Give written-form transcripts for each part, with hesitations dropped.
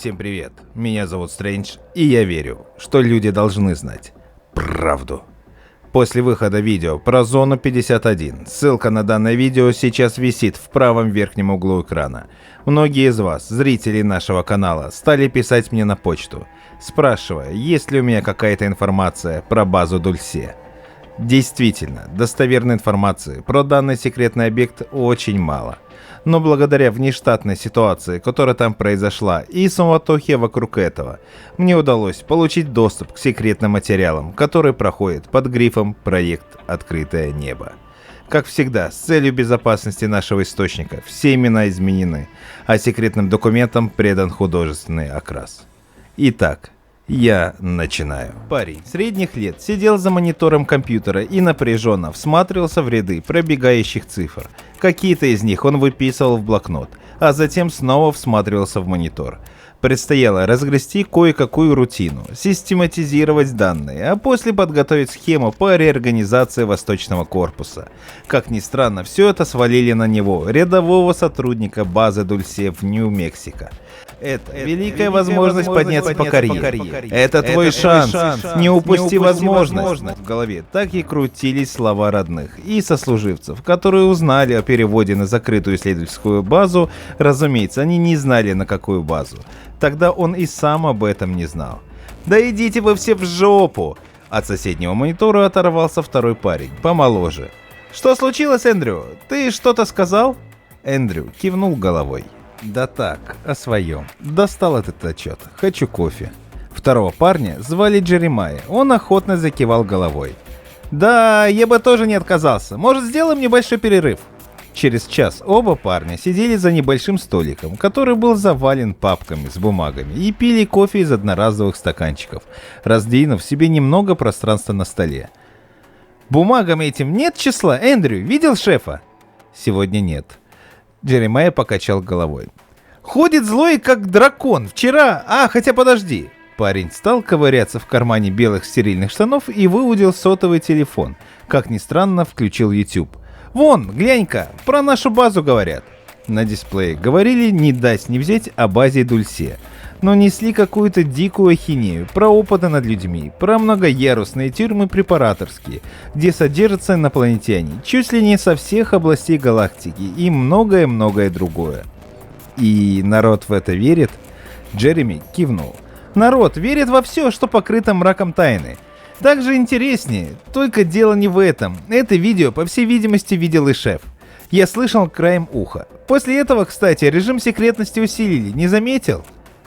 Всем привет, меня зовут Стрэндж, и я верю, что люди должны знать правду. После выхода видео про Зону 51, ссылка на данное видео сейчас висит в правом верхнем углу экрана. Многие из вас, зрителей нашего канала, стали писать мне на почту, спрашивая, есть ли у меня какая-то информация про базу Дульсе. Действительно, достоверной информации про данный секретный объект очень мало. Но благодаря внештатной ситуации, которая там произошла, и суматохе вокруг этого, мне удалось получить доступ к секретным материалам, которые проходят под грифом «Проект Открытое небо». Как всегда, с целью безопасности нашего источника все имена изменены, а секретным документам придан художественный окрас. Итак, я начинаю. Парень средних лет сидел за монитором компьютера и напряженно всматривался в ряды пробегающих цифр. Какие-то из них он выписывал в блокнот, а затем снова всматривался в монитор. Предстояло разгрести кое-какую рутину, систематизировать данные, а после подготовить схему по реорганизации Восточного корпуса. Как ни странно, все это свалили на него, рядового сотрудника базы Дульсе в Нью-Мексико. Это великая возможность подняться по карьере. Это твой шанс. Не упусти возможность. В голове так и крутились слова родных и сослуживцев, которые узнали о переводе на закрытую исследовательскую базу. Разумеется, они не знали, на какую базу. Тогда он и сам об этом не знал. Да идите вы все в жопу! От соседнего монитора оторвался второй парень, помоложе. Что случилось, Эндрю? Ты что-то сказал? Эндрю кивнул головой. Да так, о своем. Достал этот отчет. Хочу кофе. Второго парня звали Джеремайя. Он охотно закивал головой. Да, я бы тоже не отказался. Может, сделаем небольшой перерыв? Через час оба парня сидели за небольшим столиком, который был завален папками с бумагами, и пили кофе из одноразовых стаканчиков, раздвинув себе немного пространства на столе. Бумагам этим нет числа, Эндрю? Видел шефа? Сегодня нет. Джеремайя покачал головой. Ходит злой, как дракон. Вчера... хотя подожди. Парень стал ковыряться в кармане белых стерильных штанов и выудил сотовый телефон. Как ни странно, включил YouTube. Вон, глянь-ка, про нашу базу говорят. На дисплее говорили не дать не взять о базе Дульсе, но несли какую-то дикую ахинею про опыты над людьми, про многоярусные тюрьмы препараторские, где содержатся инопланетяне, чуть ли не со всех областей галактики и многое-многое другое. И народ в это верит? Джереми кивнул. Народ верит во все, что покрыто мраком тайны. Также интереснее, только дело не в этом. Это видео, по всей видимости, видел и шеф. Я слышал краем уха. После этого, кстати, режим секретности усилили, не заметил?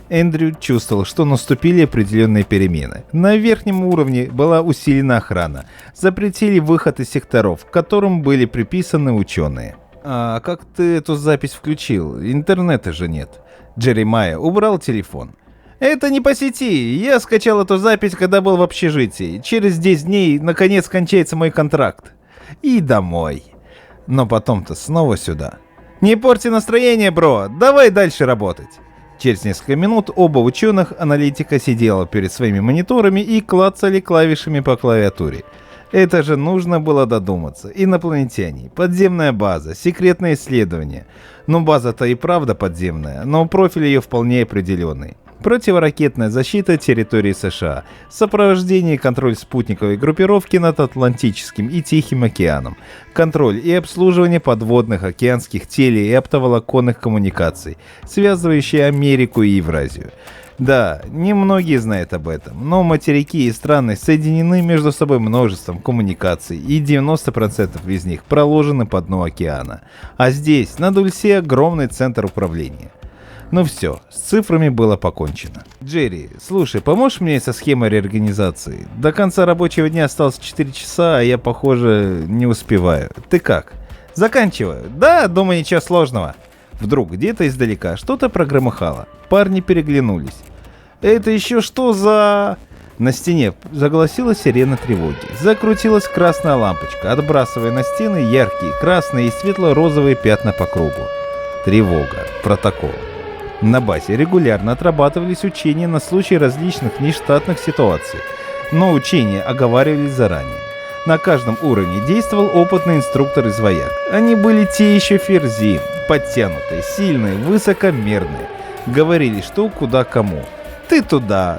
Эндрю чувствовал, что наступили определенные перемены. На верхнем уровне была усилена охрана. Запретили выход из секторов, к которым были приписаны ученые. А как ты эту запись включил? Интернета же нет. Джеремайя убрал телефон. Это не по сети. Я скачал эту запись, когда был в общежитии. Через 10 дней, наконец, кончается мой контракт. И домой. Но потом-то снова сюда. Не порти настроение, бро. Давай дальше работать. Через несколько минут оба ученых-аналитика сидела перед своими мониторами и клацали клавишами по клавиатуре. Это же нужно было додуматься. Инопланетяне, подземная база, секретное исследование. Ну, база-то и правда подземная, но профиль ее вполне определенный. Противоракетная защита территории США, сопровождение и контроль спутниковой группировки над Атлантическим и Тихим океаном, контроль и обслуживание подводных океанских теле- и оптоволоконных коммуникаций, связывающие Америку и Евразию. Да, немногие знают об этом, но материки и страны соединены между собой множеством коммуникаций, и 90% из них проложены по дну океана. А здесь, на Дульсе, огромный центр управления. Ну все, с цифрами было покончено. Джерри, слушай, поможешь мне со схемой реорганизации? До конца рабочего дня осталось 4 часа, а я, похоже, не успеваю. Ты как? Заканчиваю. Да, думаю, ничего сложного. Вдруг где-то издалека что-то прогромыхало. Парни переглянулись. Это еще что за... На стене заголосила сирена тревоги. Закрутилась красная лампочка, отбрасывая на стены яркие красные и светло-розовые пятна по кругу. Тревога. Протокол. На базе регулярно отрабатывались учения на случай различных нештатных ситуаций, но учения оговаривались заранее. На каждом уровне действовал опытный инструктор из вояк. Они были те еще ферзи, подтянутые, сильные, высокомерные. Говорили, что куда кому. Ты туда,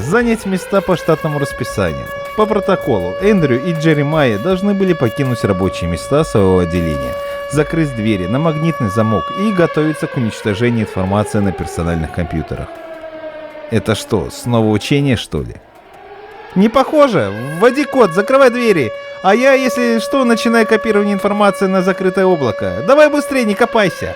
занять места по штатному расписанию. По протоколу Эндрю и Джеремайя должны были покинуть рабочие места своего отделения, закрыть двери на магнитный замок и готовиться к уничтожению информации на персональных компьютерах. Это что, снова учение, что ли? Не похоже. Вводи код, закрывай двери. А я, если что, начинаю копирование информации на закрытое облако. Давай быстрее, не копайся.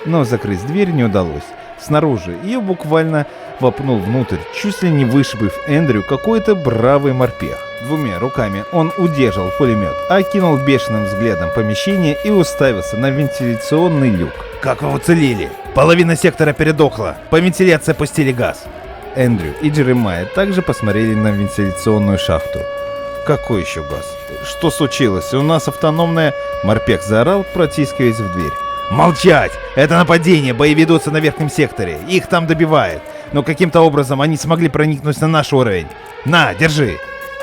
Но закрыть дверь не удалось. Снаружи ее буквально вопнул внутрь, чуть ли не вышибив Эндрю какой-то бравый морпех. Двумя руками он удержал пулемет, окинул бешеным взглядом помещение и уставился на вентиляционный люк. «Как вы уцелели? Половина сектора передохла. По вентиляции опустили газ». Эндрю и Джеремайя также посмотрели на вентиляционную шахту. «Какой еще газ? Что случилось? У нас автономная...» Морпех заорал, протискиваясь в дверь. «Молчать! Это нападение! Бои ведутся на верхнем секторе! Их там добивают! Но каким-то образом они смогли проникнуть на наш уровень! На, держи!»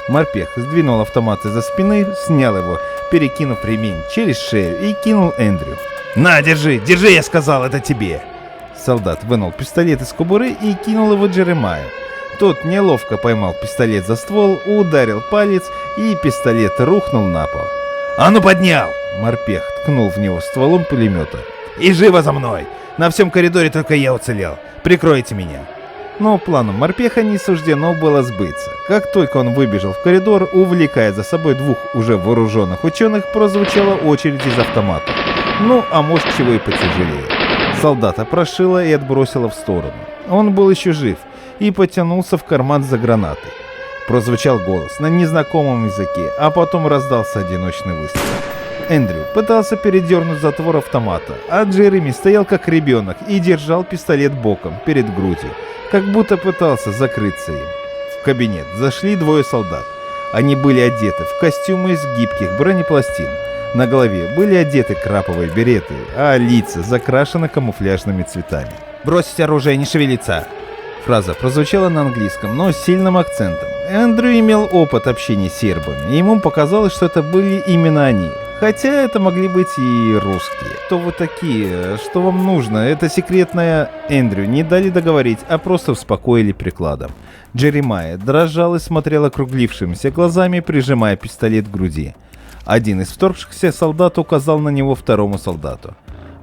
Морпех сдвинул автомат из-за спины, снял его, перекинув ремень через шею и кинул Эндрю. «На, держи! Держи, я сказал, это тебе!» Солдат вынул пистолет из кобуры и кинул его Джеремайю. Тот неловко поймал пистолет за ствол, ударил палец, и пистолет рухнул на пол. «А ну поднял!» Морпех ткнул в него стволом пулемета. «И живо за мной! На всем коридоре только я уцелел! Прикройте меня!» Но плану Морпеха не суждено было сбыться. Как только он выбежал в коридор, увлекая за собой двух уже вооруженных ученых, прозвучала очередь из автомата. Ну, а может, чего и потяжелее. Солдата прошило и отбросило в сторону. Он был еще жив и потянулся в карман за гранатой. Прозвучал голос на незнакомом языке, а потом раздался одиночный выстрел. Эндрю пытался передернуть затвор автомата, а Джереми стоял как ребенок и держал пистолет боком перед грудью, как будто пытался закрыться им. В кабинет зашли двое солдат. Они были одеты в костюмы из гибких бронепластин. На голове были одеты краповые береты, а лица закрашены камуфляжными цветами. «Бросить оружие, не шевелиться!» Фраза прозвучала на английском, но с сильным акцентом. Эндрю имел опыт общения с сербами, и ему показалось, что это были именно они. Хотя это могли быть и русские. «Кто вы такие? Что вам нужно? Это секретная...» Эндрю не дали договорить, а просто успокоили прикладом. Джеремайя дрожал и смотрел округлившимися глазами, прижимая пистолет к груди. Один из вторгшихся солдат указал на него второму солдату.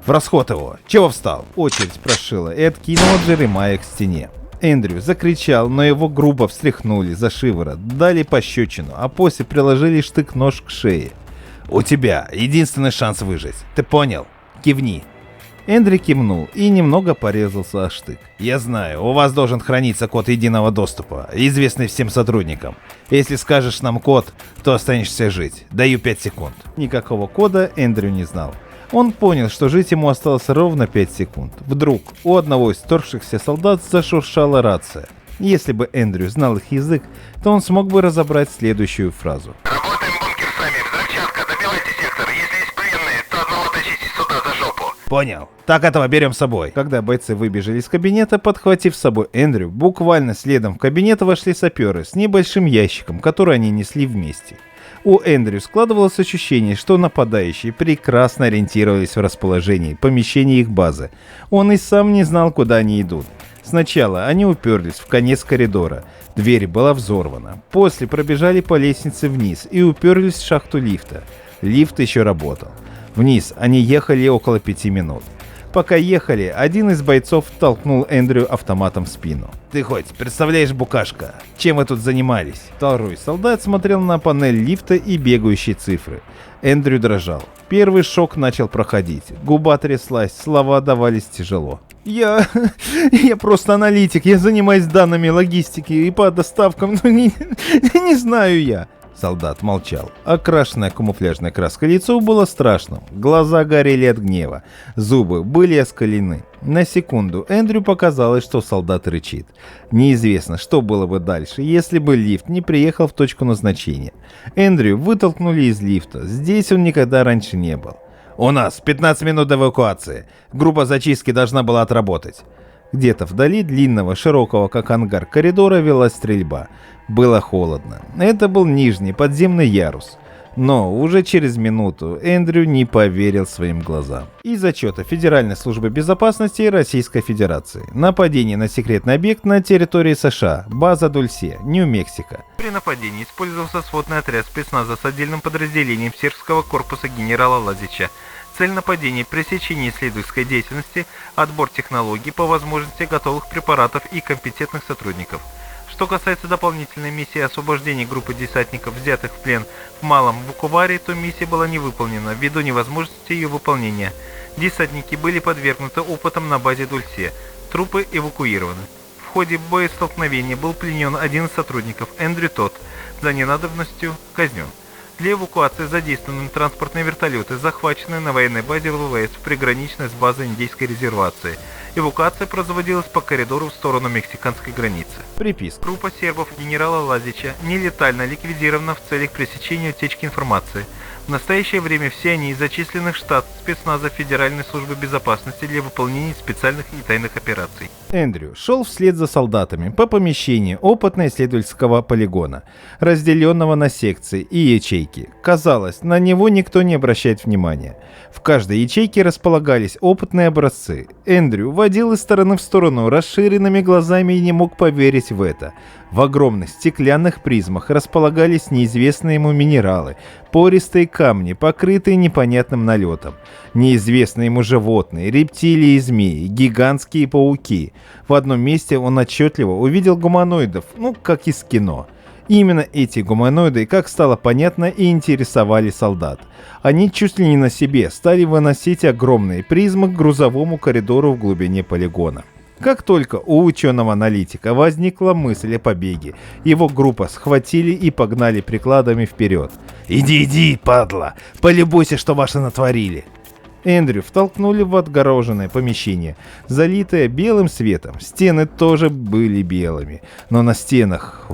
«В расход его! Чего встал?» Очередь прошила и откинула Джеремайя к стене. Эндрю закричал, но его грубо встряхнули за шиворот, дали пощечину, а после приложили штык-нож к шее. «У тебя единственный шанс выжить. Ты понял? Кивни». Эндрю кивнул и немного порезался о штык. «Я знаю, у вас должен храниться код единого доступа, известный всем сотрудникам. Если скажешь нам код, то останешься жить. Даю 5 секунд». Никакого кода Эндрю не знал. Он понял, что жить ему осталось ровно 5 секунд. Вдруг у одного из вторгшихся солдат зашуршала рация. Если бы Эндрю знал их язык, то он смог бы разобрать следующую фразу. «Работаем бункер сами, взрывчатка, добивайте сектор. Если есть пленные, то одного тащите сюда за жопу». «Понял. Так этого берем с собой». Когда бойцы выбежали из кабинета, подхватив с собой Эндрю, буквально следом в кабинет вошли саперы с небольшим ящиком, который они несли вместе. У Эндрю складывалось ощущение, что нападающие прекрасно ориентировались в расположении помещений их базы. Он и сам не знал, куда они идут. Сначала они уперлись в конец коридора. Дверь была взорвана. После пробежали по лестнице вниз и уперлись в шахту лифта. Лифт еще работал. Вниз они ехали около 5 минут. Пока ехали, один из бойцов толкнул Эндрю автоматом в спину. «Ты хоть представляешь, букашка, чем вы тут занимались?» Второй солдат смотрел на панель лифта и бегающие цифры. Эндрю дрожал. Первый шок начал проходить. Губа тряслась, слова давались тяжело. Я просто аналитик, я занимаюсь данными логистики и по доставкам, но не знаю я». Солдат молчал. Окрашенное камуфляжной краской лицо было страшным. Глаза горели от гнева. Зубы были оскалены. На секунду Эндрю показалось, что солдат рычит. Неизвестно, что было бы дальше, если бы лифт не приехал в точку назначения. Эндрю вытолкнули из лифта. Здесь он никогда раньше не был. «У нас 15 минут до эвакуации. Группа зачистки должна была отработать». Где-то вдали длинного, широкого, как ангар, коридора велась стрельба. Было холодно. Это был нижний подземный ярус. Но уже через минуту Эндрю не поверил своим глазам. Из отчета Федеральной службы безопасности Российской Федерации. Нападение на секретный объект на территории США. База Дульсе, Нью-Мексико. При нападении использовался сводный отряд спецназа с отдельным подразделением сербского корпуса генерала Лазича. Цель нападения – пресечение исследовательской деятельности, отбор технологий, по возможности готовых препаратов и компетентных сотрудников. Что касается дополнительной миссии освобождения группы десантников, взятых в плен в Малом Вукуваре, то миссия была не выполнена ввиду невозможности ее выполнения. Десантники были подвергнуты опытам на базе Дульсе, трупы эвакуированы. В ходе боестолкновения был пленен один из сотрудников, Эндрю Тодд, за ненадобностью казнен. Для эвакуации задействованы транспортные вертолеты, захваченные на военной базе ВВС в приграничной с базой индейской резервации. Эвакуация производилась по коридору в сторону мексиканской границы. Приписка. Группа сербов генерала Лазича нелетально ликвидирована в целях пресечения утечки информации. В настоящее время все они зачислены в штат спецназа Федеральной службы безопасности для выполнения специальных и тайных операций. Эндрю шел вслед за солдатами по помещению опытно-исследовательского полигона, разделенного на секции и ячейки. Казалось, на него никто не обращает внимания. В каждой ячейке располагались опытные образцы. Эндрю водил из стороны в сторону расширенными глазами и не мог поверить в это. В огромных стеклянных призмах располагались неизвестные ему минералы, пористые камни, покрытые непонятным налетом, неизвестные ему животные, рептилии и змеи, гигантские пауки. В одном месте он отчетливо увидел гуманоидов, как из кино. Именно эти гуманоиды, как стало понятно, и интересовали солдат. Они чуть ли не на себе стали выносить огромные призмы к грузовому коридору в глубине полигона. Как только у ученого-аналитика возникла мысль о побеге, его группа схватили и погнали прикладами вперед. «Иди, падла! Полюбуйся, что ваши натворили!» Эндрю втолкнули в отгороженное помещение, залитое белым светом. Стены тоже были белыми, но на стенах...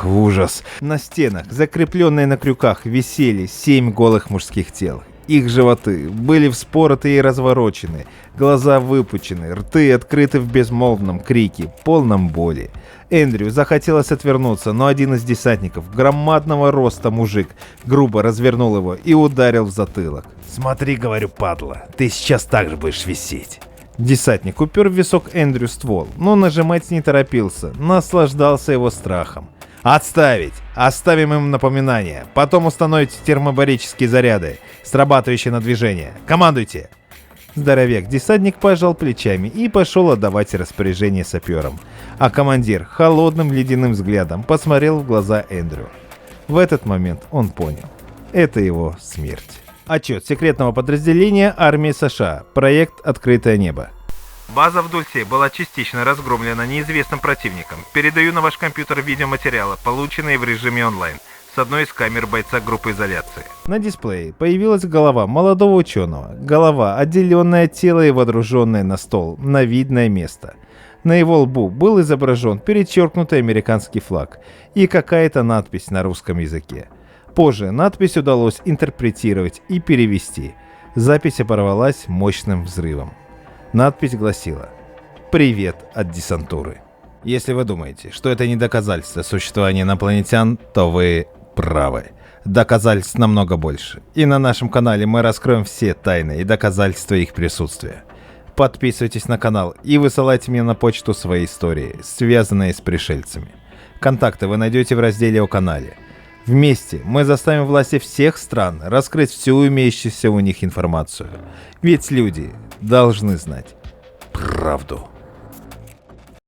ужас! На стенах, закрепленные на крюках, висели 7 голых мужских тел. Их животы были вспороты и разворочены, глаза выпучены, рты открыты в безмолвном крике, полном боли. Эндрю захотелось отвернуться, но один из десантников, громадного роста мужик, грубо развернул его и ударил в затылок. «Смотри, — говорю, падла, — ты сейчас так же будешь висеть». Десантник упер в висок Эндрю ствол, но нажимать не торопился, наслаждался его страхом. «Отставить! Оставим им напоминание. Потом установите термобарические заряды, срабатывающие на движение. Командуйте!» Здоровяк-десантник пожал плечами и пошел отдавать распоряжение саперам. А командир холодным ледяным взглядом посмотрел в глаза Эндрю. В этот момент он понял. Это его смерть. Отчет секретного подразделения армии США. Проект «Открытое небо». База в Дульсе была частично разгромлена неизвестным противником. Передаю на ваш компьютер видеоматериалы, полученные в режиме онлайн, с одной из камер бойца группы изоляции. На дисплее появилась голова молодого ученого. Голова, отделенная от тела и водруженная на стол, на видное место. На его лбу был изображен перечеркнутый американский флаг и какая-то надпись на русском языке. Позже надпись удалось интерпретировать и перевести. Запись оборвалась мощным взрывом. Надпись гласила: «Привет от десантуры». Если вы думаете, что это не доказательство существования инопланетян, то вы правы. Доказательств намного больше. И на нашем канале мы раскроем все тайны и доказательства их присутствия. Подписывайтесь на канал и высылайте мне на почту свои истории, связанные с пришельцами. Контакты вы найдете в разделе о канале. Вместе мы заставим власти всех стран раскрыть всю имеющуюся у них информацию. Ведь люди должны знать правду.